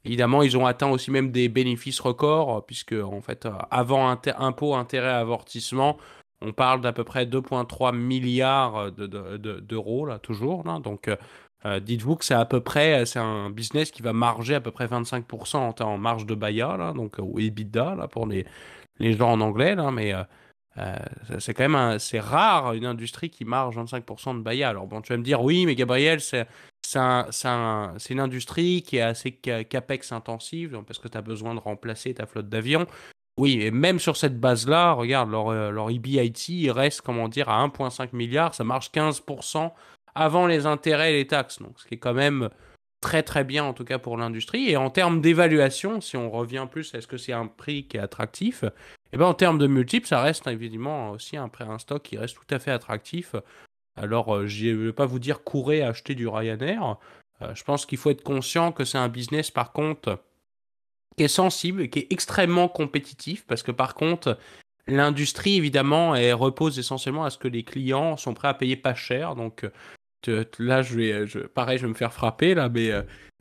évidemment, ils ont atteint aussi même des bénéfices records, puisque, en fait, avant impôt, intérêt, amortissement, on parle d'à peu près 2,3 milliards d'euros, là, toujours, là. Donc, dites-vous que c'est à peu près, c'est un business qui va marger à peu près 25% en marge de BAYA, là, donc, ou EBITDA, là, pour les gens en anglais, là, mais euh, c'est quand même c'est rare une industrie qui marge 25% de BAYA. Alors bon, tu vas me dire, oui, mais Gabriel, c'est une industrie qui est assez CAPEX intensive, donc parce que tu as besoin de remplacer ta flotte d'avions. Oui, et même sur cette base-là, regarde, leur EBIT, il reste, comment dire, à 1,5 milliard, ça marche 15% avant les intérêts et les taxes, donc ce qui est quand même très très bien en tout cas pour l'industrie. Et en termes d'évaluation, si on revient plus, est-ce que c'est un prix qui est attractif? Eh ben, en termes de multiples, ça reste évidemment aussi un stock qui reste tout à fait attractif. Alors, je ne vais pas vous dire courez acheter du Ryanair. Je pense qu'il faut être conscient que c'est un business par contre qui est sensible, qui est extrêmement compétitif parce que par contre, l'industrie évidemment elle repose essentiellement à ce que les clients sont prêts à payer pas cher. Donc, là, pareil, je vais me faire frapper, là, mais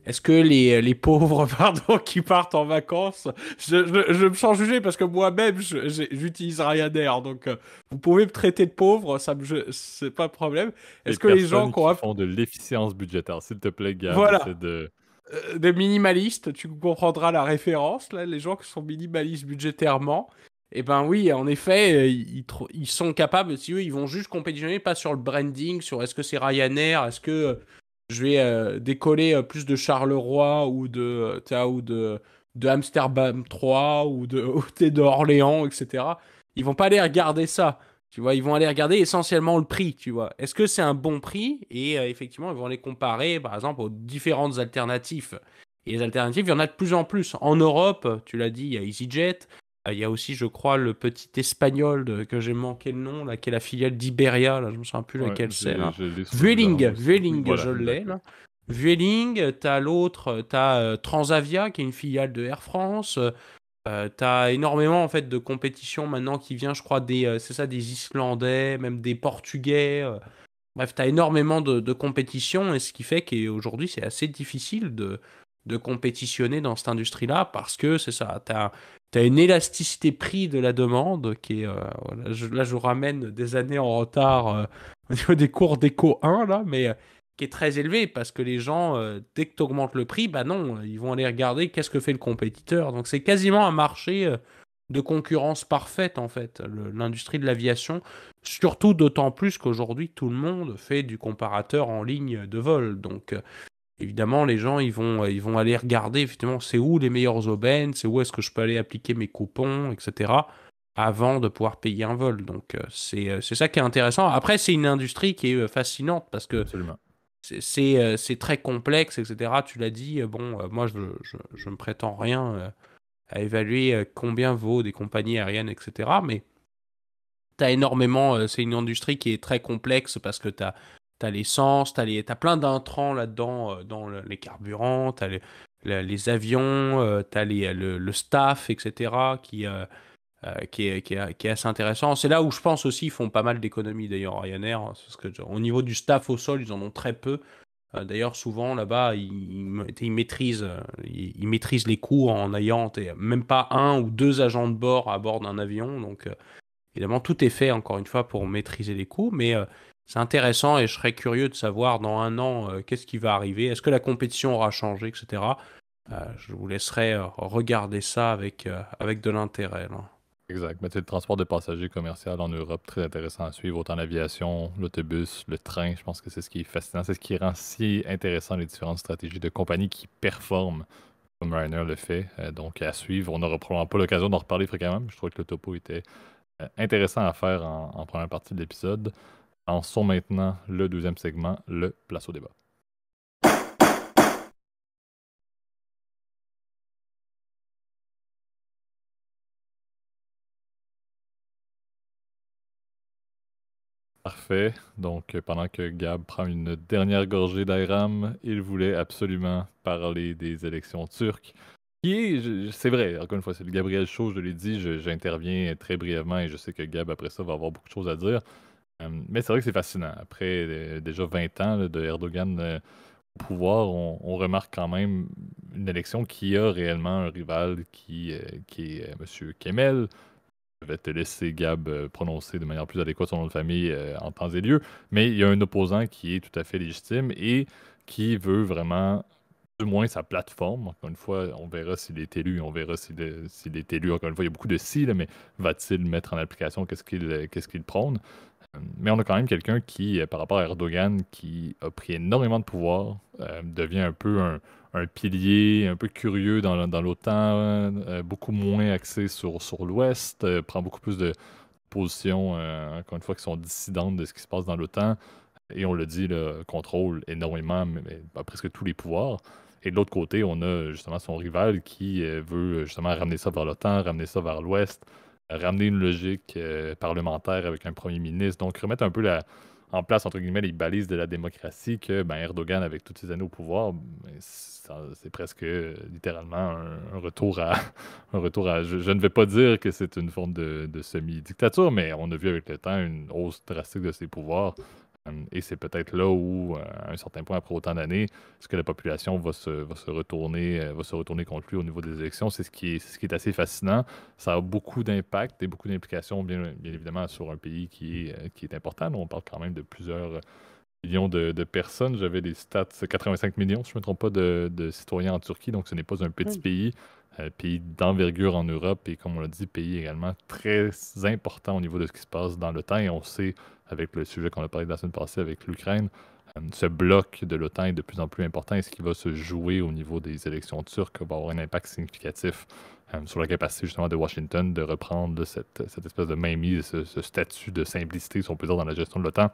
est-ce que les pauvres, pardon, qui partent en vacances, je me sens jugé parce que moi-même, j'utilise Ryanair, donc vous pouvez me traiter de pauvre, c'est pas de problème. Les Est-ce que les gens personnes qui ont... qui font de l'efficience budgétaire. S'il te plaît, Gab, essaie Voilà, de... des minimalistes, tu comprendras la référence, là, les gens qui sont minimalistes budgétairement, eh ben oui, en effet, ils sont capables, si eux, ils vont juste compétitionner, pas sur le branding, sur est-ce que c'est Ryanair, est-ce que je vais décoller plus de Charleroi ou de Amsterdam 3 ou de Orléans, etc. Ils vont pas aller regarder ça. Tu vois, ils vont aller regarder essentiellement le prix, tu vois. Est-ce que c'est un bon prix? Et effectivement, ils vont les comparer, par exemple, aux différentes alternatives. Et les alternatives, il y en a de plus en plus. En Europe, tu l'as dit, il y a EasyJet. Il y a aussi, je crois, le petit espagnol que j'ai manqué le nom, là, qui est la filiale d'Iberia, là, je me souviens plus Ouais, laquelle c'est, là. je l'ai sous les Vueling, langues aussi. Oui, Vueling, voilà, je l'ai, exact. là. Vueling, t'as l'autre, t'as Transavia, qui est une filiale de Air France. T'as énormément en fait de compétition maintenant qui vient, je crois, c'est ça, des Islandais, même des Portugais. Bref, t'as énormément de compétition et ce qui fait qu'aujourd'hui c'est assez difficile de compétitionner dans cette industrie-là parce que c'est ça, t'as une élasticité prix de la demande qui est, voilà, là je vous ramène des années en retard au niveau des cours d'éco 1 là, mais qui est très élevé parce que les gens, dès que tu augmentes le prix, bah non, ils vont aller regarder qu'est-ce que fait le compétiteur. Donc c'est quasiment un marché de concurrence parfaite en fait, l'industrie de l'aviation. Surtout d'autant plus qu'aujourd'hui tout le monde fait du comparateur en ligne de vol. Donc évidemment les gens ils vont aller regarder effectivement c'est où les meilleures aubaines, c'est où est-ce que je peux aller appliquer mes coupons, etc. avant de pouvoir payer un vol. Donc c'est ça qui est intéressant. Après c'est une industrie qui est fascinante parce que Absolument. c'est très complexe, etc. Tu l'as dit, bon, moi je me prétends rien à évaluer combien vaut des compagnies aériennes, etc. Mais t'as énormément, c'est une industrie qui est très complexe parce que t'as l'essence, t'as plein d'intrants là-dedans, dans les carburants, les avions, t'as le staff, etc. Qui est assez intéressant. C'est là où je pense aussi ils font pas mal d'économies d'ailleurs Ryanair, hein, parce que au niveau du staff au sol, ils en ont très peu. D'ailleurs, souvent là-bas, ils maîtrisent les coûts en ayant même pas un ou deux agents de bord à bord d'un avion. Donc, évidemment, tout est fait encore une fois pour maîtriser les coûts, mais c'est intéressant et je serais curieux de savoir dans un an qu'est-ce qui va arriver. Est-ce que la compétition aura changé, etc. Je vous laisserai regarder ça avec de l'intérêt, là. Exact. Mais tu sais, le transport de passagers commercial en Europe, très intéressant à suivre, autant l'aviation, l'autobus, le train. Je pense que c'est ce qui est fascinant, c'est ce qui rend si intéressant les différentes stratégies de compagnies qui performent comme Ryanair le fait. Donc à suivre, on n'aura probablement pas l'occasion d'en reparler fréquemment, mais je trouve que le topo était intéressant à faire en première partie de l'épisode. Lançons maintenant le deuxième segment, le place au débat. Parfait. Donc, pendant que Gab prend une dernière gorgée d'Ayram, il voulait absolument parler des élections turques. C'est vrai, encore une fois, c'est le Gabriel Show, je l'ai dit, j'interviens très brièvement et je sais que Gab, après ça, va avoir beaucoup de choses à dire. Mais c'est vrai que c'est fascinant. Après déjà 20 ans là, de Erdogan au pouvoir, on remarque quand même une élection qui a réellement un rival qui est M. Kemel. Je vais te laisser, Gab, prononcer de manière plus adéquate son nom de famille en temps et lieu. Mais il y a un opposant qui est tout à fait légitime et qui veut vraiment, du moins sa plateforme. Encore une fois, on verra s'il est élu, on verra s'il est élu. Encore une fois, il y a beaucoup de si, là, mais va-t-il mettre en application qu'est-ce qu'il prône? Mais on a quand même quelqu'un qui, par rapport à Erdogan, qui a pris énormément de pouvoir, devient un peu un pilier, un peu curieux dans l'OTAN, beaucoup moins axé sur l'Ouest, prend beaucoup plus de positions, encore une fois, qui sont dissidentes de ce qui se passe dans l'OTAN. Et on le dit, là, contrôle énormément, presque tous les pouvoirs. Et de l'autre côté, on a justement son rival qui veut justement ramener ça vers l'OTAN, ramener ça vers l'Ouest, ramener une logique parlementaire avec un premier ministre. Donc, remettre un peu en place, entre guillemets, les balises de la démocratie que Erdogan, avec toutes ses années au pouvoir, c'est presque littéralement un retour à... un retour à je ne vais pas dire que c'est une forme de semi-dictature, mais on a vu avec le temps une hausse drastique de ses pouvoirs. Et c'est peut-être là où, à un certain point, après autant d'années, est-ce que la population va se retourner contre lui au niveau des élections? C'est ce qui est assez fascinant. Ça a beaucoup d'impact et beaucoup d'implications, bien évidemment, sur un pays qui est important. On parle quand même de plusieurs millions de personnes. J'avais des stats, 85 millions, si je ne me trompe pas, de citoyens en Turquie. Donc, ce n'est pas un petit Oui. pays. Pays d'envergure en Europe et, comme on l'a dit, pays également très important au niveau de ce qui se passe dans l'OTAN. Et on sait, avec le sujet qu'on a parlé de la semaine passée avec l'Ukraine, ce bloc de l'OTAN est de plus en plus important et ce qui va se jouer au niveau des élections turques va avoir un impact significatif sur la capacité justement de Washington de reprendre là, cette espèce de mainmise, ce statut de simplicité, si on peut dire, dans la gestion de l'OTAN.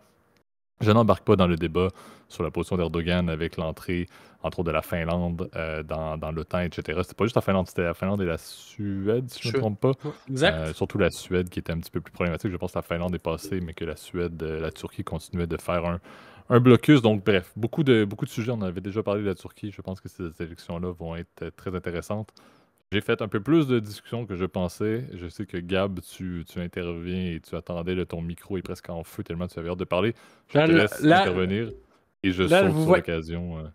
Je n'embarque pas dans le débat sur la position d'Erdogan avec l'entrée, entre autres, de la Finlande dans l'OTAN, etc. C'était pas juste la Finlande, c'était la Finlande et la Suède, si je ne me trompe pas. Ouais, exact. Surtout la Suède qui était un petit peu plus problématique. Je pense que la Finlande est passée, mais que la Suède, la Turquie continuait de faire un blocus. Donc, bref, beaucoup de sujets. On avait déjà parlé de la Turquie. Je pense que ces élections-là vont être très intéressantes. J'ai fait un peu plus de discussions que je pensais. Je sais que Gab, tu interviens et tu attendais, là, ton micro est presque en feu tellement tu avais hâte de parler. Je Là, te laisse là, intervenir et je là, saute vous sur voyez, l'occasion.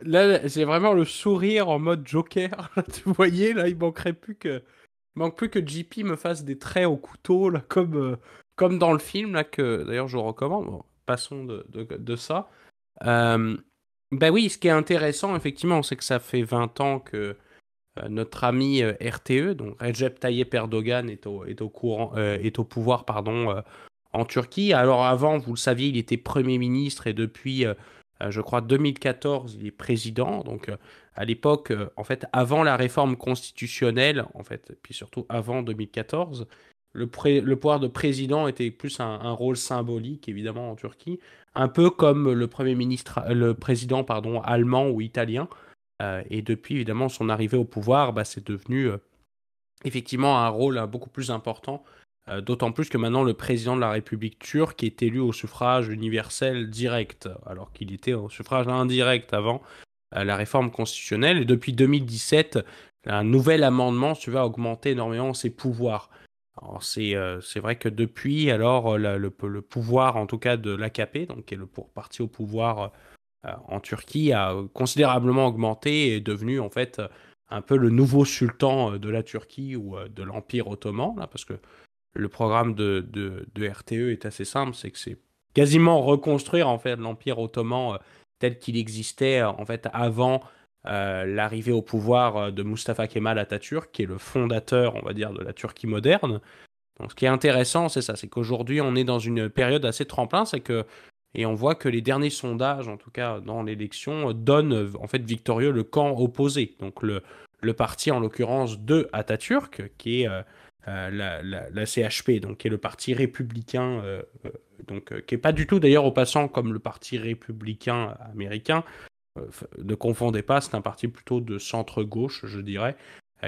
là, j'ai vraiment le sourire en mode Joker. Vous voyez, là, il manque plus que JP me fasse des traits au couteau, là, comme dans le film, là, que d'ailleurs je vous recommande. Bon, passons de ça. Euh, Ben oui, ce qui est intéressant, effectivement, c'est que ça fait 20 ans que notre ami RTE, donc Recep Tayyip Erdogan, est au pouvoir, pardon, en Turquie. Alors avant, vous le saviez, il était Premier ministre et depuis, je crois, 2014, il est président. Donc à l'époque, en fait, avant la réforme constitutionnelle, en fait, et puis surtout avant 2014, le pouvoir de président était plus un rôle symbolique, évidemment, en Turquie, un peu comme le président, pardon, allemand ou italien. Et depuis, évidemment, son arrivée au pouvoir, bah, c'est devenu effectivement un rôle beaucoup plus important, d'autant plus que maintenant le président de la République turque est élu au suffrage universel direct, alors qu'il était au suffrage indirect avant la réforme constitutionnelle. Et depuis 2017, un nouvel amendement, si tu veux, a augmenté énormément ses pouvoirs. Alors c'est vrai que depuis, alors le pouvoir, en tout cas de l'AKP, donc qui est le parti au pouvoir en Turquie, a considérablement augmenté et est devenu en fait un peu le nouveau sultan de la Turquie ou de l'Empire ottoman, là, parce que le programme de RTE est assez simple, c'est que c'est quasiment reconstruire en fait l'Empire ottoman tel qu'il existait en fait avant l'arrivée au pouvoir de Mustafa Kemal Atatürk, qui est le fondateur, on va dire, de la Turquie moderne. Donc, ce qui est intéressant, c'est ça, c'est qu'aujourd'hui, on est dans une période assez tremplin, et on voit que les derniers sondages, en tout cas dans l'élection, donnent en fait victorieux le camp opposé. Donc, le parti, en l'occurrence, de Atatürk, qui est la CHP, donc qui est le parti républicain, qui est pas du tout d'ailleurs au passant comme le parti républicain américain. Ne confondez pas, c'est un parti plutôt de centre-gauche, je dirais,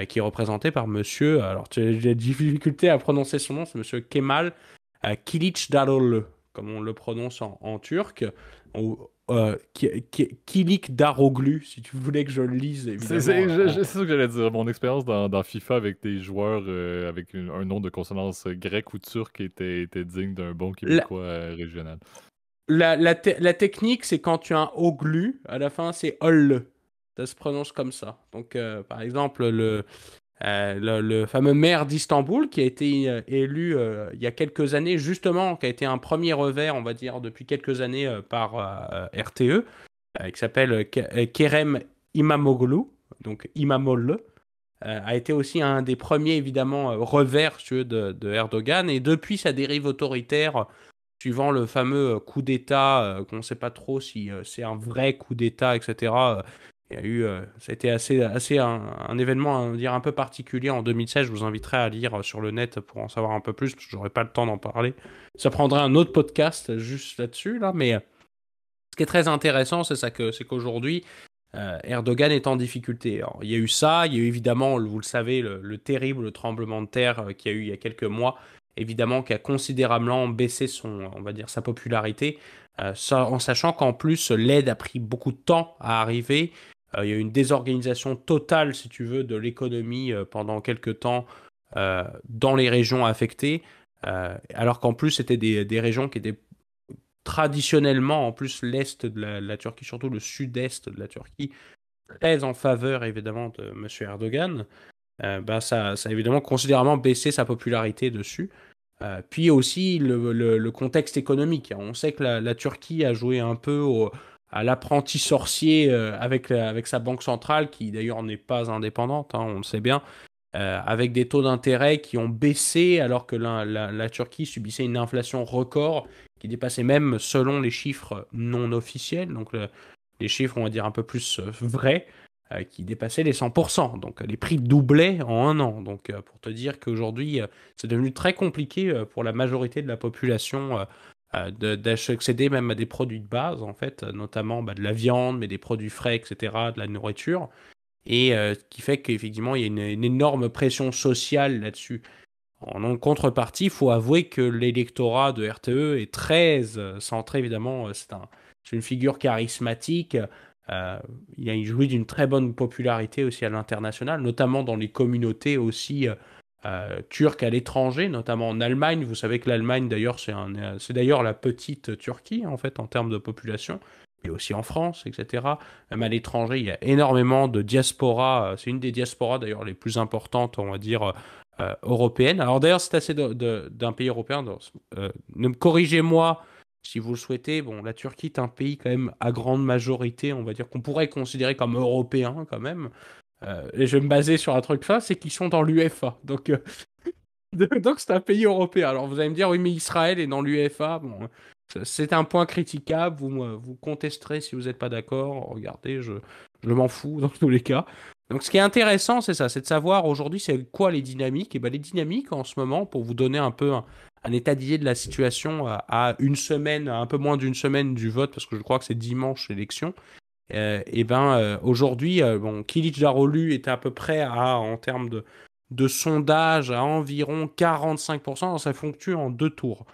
qui est représenté par monsieur, alors j'ai des difficultés à prononcer son nom, c'est monsieur Kemal Kılıçdaroğlu. comme on le prononce en turc, ou Kilik Daroglu, si tu voulais que je le lise, évidemment. C'est ça que j'allais dire. Mon expérience dans FIFA avec des joueurs avec un nom de consonance grecque ou turque était digne d'un bon La, québécois régional. la technique, c'est quand tu as un oglu, à la fin, c'est olle. Ça se prononce comme ça. Donc, par exemple, le fameux maire d'Istanbul qui a été élu il y a quelques années, justement, qui a été un premier revers, on va dire, depuis quelques années par RTE, qui s'appelle Kerem İmamoğlu, donc Imamoglu, a été aussi un des premiers, évidemment, revers si tu veux, de Erdogan. Et depuis sa dérive autoritaire, suivant le fameux coup d'État, qu'on ne sait pas trop si c'est un vrai coup d'État, etc. Il y a eu, ça a été assez un événement, on va dire, un peu particulier en 2016. Je vous inviterai à lire sur le net pour en savoir un peu plus, parce que j'aurais pas le temps d'en parler. Ça prendrait un autre podcast juste là-dessus, là. Mais ce qui est très intéressant, c'est qu'aujourd'hui, Erdogan est en difficulté. Alors, il y a eu ça, il y a eu évidemment, vous le savez, le terrible tremblement de terre qu'il y a eu il y a quelques mois, évidemment, qui a considérablement baissé on va dire, sa popularité, en sachant qu'en plus, l'aide a pris beaucoup de temps à arriver. Il y a eu une désorganisation totale, si tu veux, de l'économie pendant quelques temps dans les régions affectées, alors qu'en plus, c'était des régions qui étaient traditionnellement, en plus, l'Est de la Turquie, surtout le sud-est de la Turquie, très en faveur, évidemment, de M. Erdogan, ça a évidemment considérablement baissé sa popularité dessus. Puis aussi le contexte économique. On sait que la Turquie a joué un peu à l'apprenti sorcier avec sa banque centrale, qui d'ailleurs n'est pas indépendante, hein, on le sait bien, avec des taux d'intérêt qui ont baissé alors que la Turquie subissait une inflation record qui dépassait même, selon les chiffres non officiels, donc les chiffres, on va dire, un peu plus vrais, qui dépassaient les 100%. Donc les prix doublaient en un an. Donc pour te dire qu'aujourd'hui, c'est devenu très compliqué pour la majorité de la population d'accéder même à des produits de base, en fait, notamment de la viande, mais des produits frais, etc., de la nourriture. Et ce qui fait qu'effectivement, il y a une énorme pression sociale là-dessus. En contrepartie, il faut avouer que l'électorat de RTE est très centré, évidemment, c'est une figure charismatique. Il jouit d'une très bonne popularité aussi à l'international, notamment dans les communautés aussi turques à l'étranger, notamment en Allemagne. Vous savez que l'Allemagne, d'ailleurs, c'est d'ailleurs la petite Turquie, en fait, en termes de population, et aussi en France, etc. Même à l'étranger, il y a énormément de diaspora. C'est une des diasporas, d'ailleurs, les plus importantes, on va dire, européenne. Alors d'ailleurs, c'est assez d'un pays européen. Corrigez-moi si vous le souhaitez. Bon, la Turquie est un pays quand même à grande majorité, on va dire, qu'on pourrait considérer comme européen quand même. Et je vais me baser sur un truc ça, c'est qu'ils sont dans l'UEFA. Donc c'est un pays européen. Alors vous allez me dire, oui, mais Israël est dans l'UEFA. Bon, c'est un point critiquable. Vous contesterez si vous n'êtes pas d'accord. Regardez, je m'en fous dans tous les cas. Donc ce qui est intéressant, c'est ça, c'est de savoir aujourd'hui c'est quoi les dynamiques. Et ben les dynamiques en ce moment, pour vous donner un peu un état d'idée de la situation à une semaine, à un peu moins d'une semaine du vote, parce que je crois que c'est dimanche l'élection. Aujourd'hui, bon, Kilic Daroglu est à peu près en termes de sondage à environ 45%. Ça fluctue en deux tours.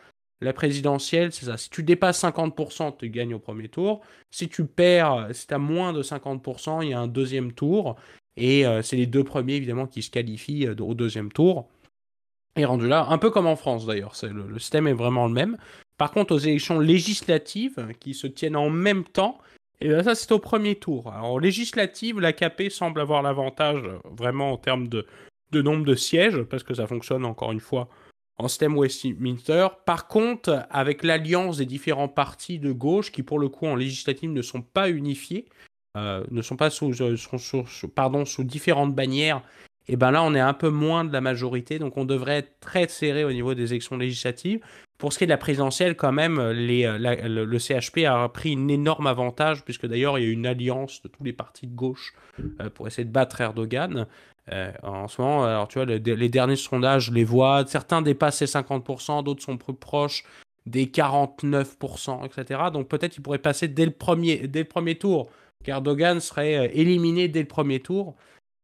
La présidentielle, c'est ça. Si tu dépasses 50%, tu gagnes au premier tour. Si tu perds, si tu as moins de 50%, il y a un deuxième tour. Et c'est les deux premiers, évidemment, qui se qualifient au deuxième tour. Et rendu là, un peu comme en France d'ailleurs. Le système est vraiment le même. Par contre, aux élections législatives, qui se tiennent en même temps, et bien ça, c'est au premier tour. Alors, aux législatives, l'AKP semble avoir l'avantage vraiment en termes de nombre de sièges, parce que ça fonctionne encore une fois en système Westminster. Par contre, avec l'alliance des différents partis de gauche, qui pour le coup en législative ne sont pas unifiés, ne sont pas sous différentes bannières, et ben là on est un peu moins de la majorité, donc on devrait être très serré au niveau des élections législatives. Pour ce qui est de la présidentielle, quand même, le CHP a pris un énorme avantage, puisque d'ailleurs il y a une alliance de tous les partis de gauche pour essayer de battre Erdogan. En ce moment, alors tu vois, les derniers sondages, je les vois, certains dépassent les 50%, d'autres sont plus proches des 49%, etc. Donc peut-être qu'il pourrait passer dès le premier tour, qu'Erdogan serait éliminé dès le premier tour.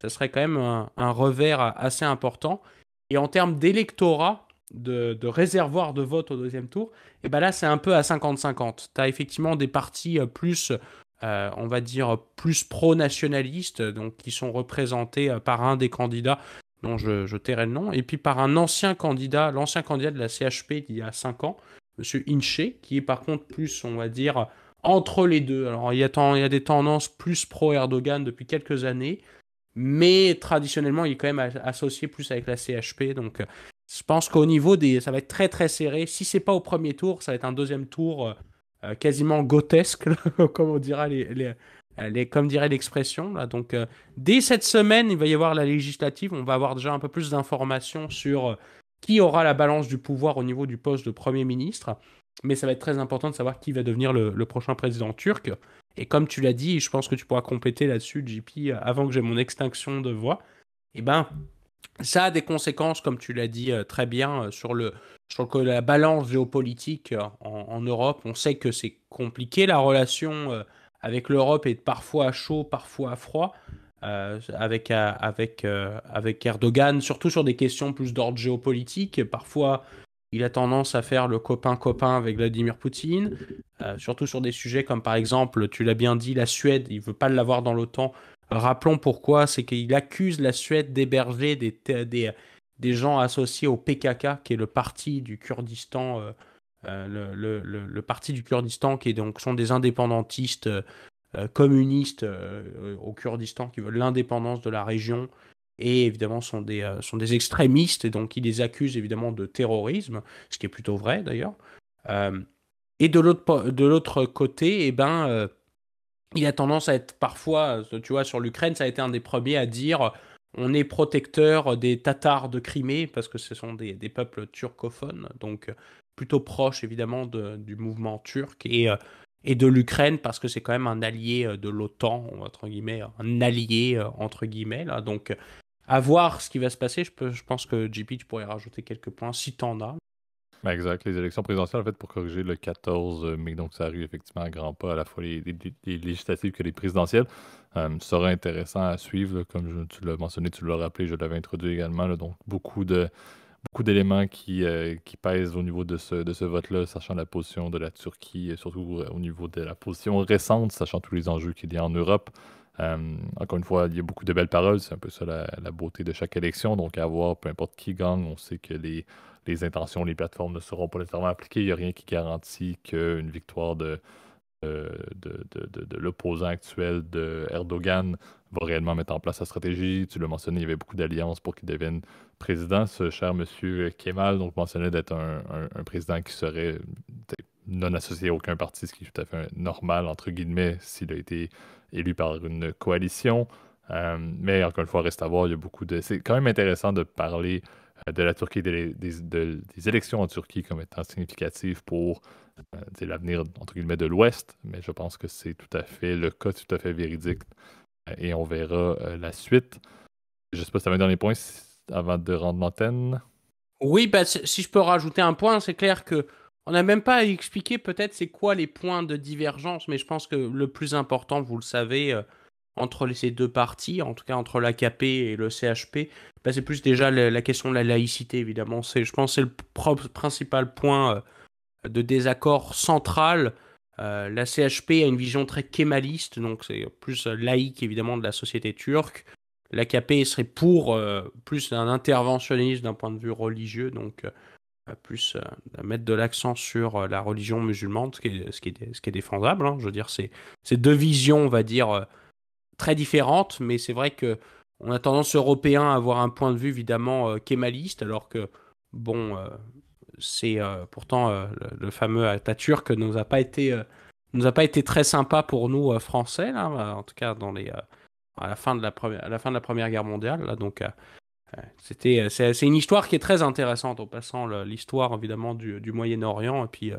Ça serait quand même un revers assez important. Et en termes d'électorat, de réservoir de vote au deuxième tour, et ben là c'est un peu à 50-50. Tu as effectivement des partis plus, on va dire, plus pro-nationalistes, donc qui sont représentés par un des candidats, dont je tairai le nom, et puis par un ancien candidat, l'ancien candidat de la CHP d'il y a 5 ans, Monsieur Inché, qui est par contre plus, on va dire, entre les deux. Alors il y a des tendances plus pro-Erdogan depuis quelques années, mais traditionnellement, il est quand même associé plus avec la CHP. Donc, je pense qu'au niveau des. Ça va être très très serré. Si c'est pas au premier tour, ça va être un deuxième tour quasiment grotesque, comme on dira comme dirait l'expression. Là. Donc, dès cette semaine, il va y avoir la législative. On va avoir déjà un peu plus d'informations sur qui aura la balance du pouvoir au niveau du poste de Premier ministre. Mais ça va être très important de savoir qui va devenir le prochain président turc. Et comme tu l'as dit, je pense que tu pourras compléter là-dessus, JP, avant que j'ai mon extinction de voix. Eh ben, ça a des conséquences, comme tu l'as dit très bien, la balance géopolitique en Europe. On sait que c'est compliqué la relation avec l'Europe est parfois à chaud, parfois à froid. Avec Erdogan, surtout sur des questions plus d'ordre géopolitique. Parfois, il a tendance à faire le copain-copain avec Vladimir Poutine, surtout sur des sujets comme par exemple, tu l'as bien dit, la Suède, il veut pas l'avoir dans l'OTAN. Rappelons pourquoi, c'est qu'il accuse la Suède d'héberger des gens associés au PKK, qui est le parti du Kurdistan, le parti du Kurdistan, qui est donc, sont des indépendantistes communistes au Kurdistan qui veulent l'indépendance de la région et évidemment sont des extrémistes et donc ils les accusent évidemment de terrorisme, ce qui est plutôt vrai d'ailleurs. Euh, et de l'autre côté, eh ben, il a tendance à être parfois, tu vois, sur l'Ukraine, ça a été un des premiers à dire on est protecteur des Tatars de Crimée parce que ce sont des peuples turcophones, donc plutôt proches évidemment du mouvement turc et de l'Ukraine parce que c'est quand même un allié de l'OTAN, entre guillemets, un allié entre guillemets. Là. Donc à voir ce qui va se passer, je pense que JP, tu pourrais rajouter quelques points si t'en as. Ben, exact. Les élections présidentielles, en fait, pour corriger le 14 mai, donc ça arrive effectivement à grands pas, à la fois les législatives que les présidentielles. Sera intéressant à suivre, là, comme tu l'as mentionné, tu l'as rappelé, je l'avais introduit également, là, donc beaucoup d'éléments qui pèsent au niveau de ce vote-là, sachant la position de la Turquie, et surtout au niveau de la position récente, sachant tous les enjeux qu'il y a en Europe. Encore une fois, il y a beaucoup de belles paroles, c'est un peu ça la beauté de chaque élection, donc à voir, peu importe qui gagne, on sait que les intentions, les plateformes ne seront pas nécessairement appliquées, il n'y a rien qui garantit qu'une victoire de l'opposant actuel de Erdogan va réellement mettre en place sa stratégie. Tu l'as mentionné, il y avait beaucoup d'alliances pour qu'il devienne président. Ce cher monsieur Kemal donc mentionnait d'être un président qui serait non associé à aucun parti, ce qui est tout à fait normal, entre guillemets, s'il a été élu par une coalition. Mais encore une fois, reste à voir, il y a beaucoup de... C'est quand même intéressant de parler de la Turquie, des élections en Turquie comme étant significatives pour l'avenir, entre guillemets, de l'Ouest, mais je pense que c'est tout à fait le cas, tout à fait véridique, et on verra la suite. Je ne sais pas si tu as un dernier point avant de rendre l'antenne. Oui, bah, si je peux rajouter un point, c'est clair que on n'a même pas expliqué peut-être c'est quoi les points de divergence, mais je pense que le plus important, vous le savez, entre ces deux partis, en tout cas entre l'AKP et le CHP, bah, c'est plus déjà la question de la laïcité, évidemment. Je pense que c'est le principal point de désaccord central. La CHP a une vision très kémaliste, donc c'est plus laïque évidemment de la société turque. L'AKP serait pour plus un interventionnisme d'un point de vue religieux, donc plus mettre de l'accent sur la religion musulmane, ce qui est défendable. Hein. Je veux dire, c'est deux visions, on va dire, très différentes, mais c'est vrai que on a tendance européen à avoir un point de vue évidemment kémaliste, alors que bon, c'est pourtant le fameux Atatürk nous a pas été très sympa pour nous Français là, en tout cas à la fin de à la fin de la Première Guerre mondiale là, donc c'est une histoire qui est très intéressante en passant l'histoire évidemment du Moyen-Orient et puis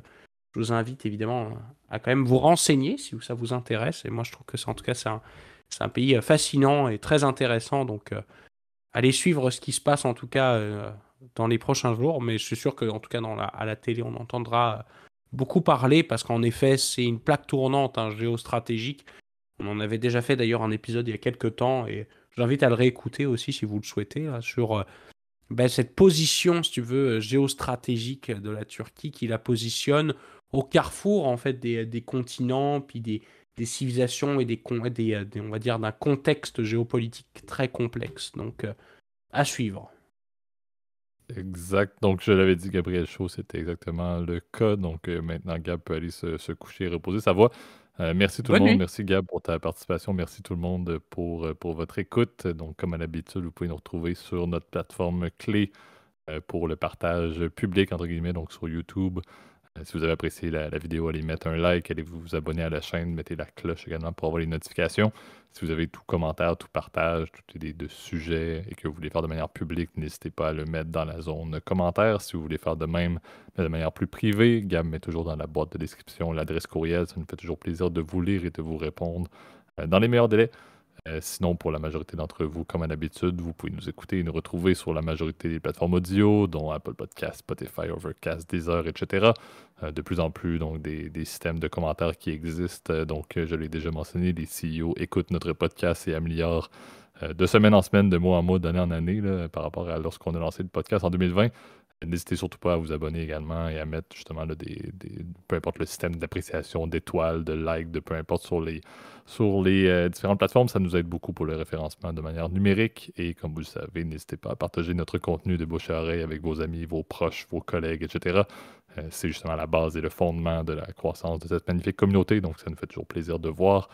je vous invite évidemment à quand même vous renseigner si ça vous intéresse et moi je trouve que en tout cas c'est un pays fascinant et très intéressant donc allez suivre ce qui se passe en tout cas dans les prochains jours, mais je suis sûr que en tout cas à la télé on entendra beaucoup parler parce qu'en effet c'est une plaque tournante hein, géostratégique. On en avait déjà fait d'ailleurs un épisode il y a quelques temps et j'invite à le réécouter aussi si vous le souhaitez là, sur cette position, si tu veux, géostratégique de la Turquie qui la positionne au carrefour en fait des continents, puis des civilisations et on va dire d'un contexte géopolitique très complexe. Donc à suivre. Exact. Donc, je l'avais dit, Gabriel Chaud, c'était exactement le cas. Donc, maintenant, Gab peut aller se coucher et reposer. Ça va. Merci tout le Bonne monde. nuit. Merci, Gab, pour ta participation. Merci tout le monde pour votre écoute. Donc, comme à l'habitude, vous pouvez nous retrouver sur notre plateforme clé pour le partage public, entre guillemets, donc sur YouTube. Si vous avez apprécié la vidéo, allez mettre un like, allez vous abonner à la chaîne, mettez la cloche également pour avoir les notifications. Si vous avez tout commentaire, tout partage, toutes idées de sujets et que vous voulez faire de manière publique, n'hésitez pas à le mettre dans la zone commentaire. Si vous voulez faire de même, mais de manière plus privée, Gab met toujours dans la boîte de description l'adresse courriel. Ça nous fait toujours plaisir de vous lire et de vous répondre dans les meilleurs délais. Sinon, pour la majorité d'entre vous, comme à l'habitude, vous pouvez nous écouter et nous retrouver sur la majorité des plateformes audio, dont Apple Podcasts, Spotify, Overcast, Deezer, etc. De plus en plus, donc, des systèmes de commentaires qui existent. Donc, je l'ai déjà mentionné, les CEO écoutent notre podcast et améliorent de semaine en semaine, de mois en mois, d'année en année, là, par rapport à lorsqu'on a lancé le podcast en 2020. N'hésitez surtout pas à vous abonner également et à mettre justement là, peu importe le système d'appréciation, d'étoiles, de likes, de peu importe sur les différentes plateformes. Ça nous aide beaucoup pour le référencement de manière numérique. Et comme vous le savez, n'hésitez pas à partager notre contenu de bouche à oreille avec vos amis, vos proches, vos collègues, etc. C'est justement la base et le fondement de la croissance de cette magnifique communauté. Donc, ça nous fait toujours plaisir de voir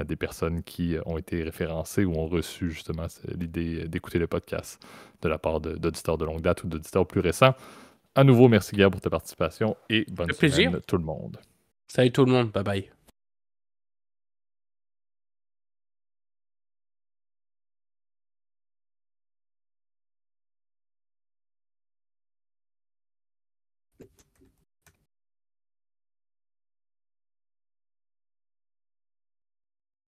des personnes qui ont été référencées ou ont reçu justement l'idée d'écouter le podcast de la part d'auditeurs de longue date ou d'auditeurs plus récents. À nouveau, merci Gab pour ta participation et bonne Le plaisir. semaine tout le monde. Salut tout le monde. Bye bye.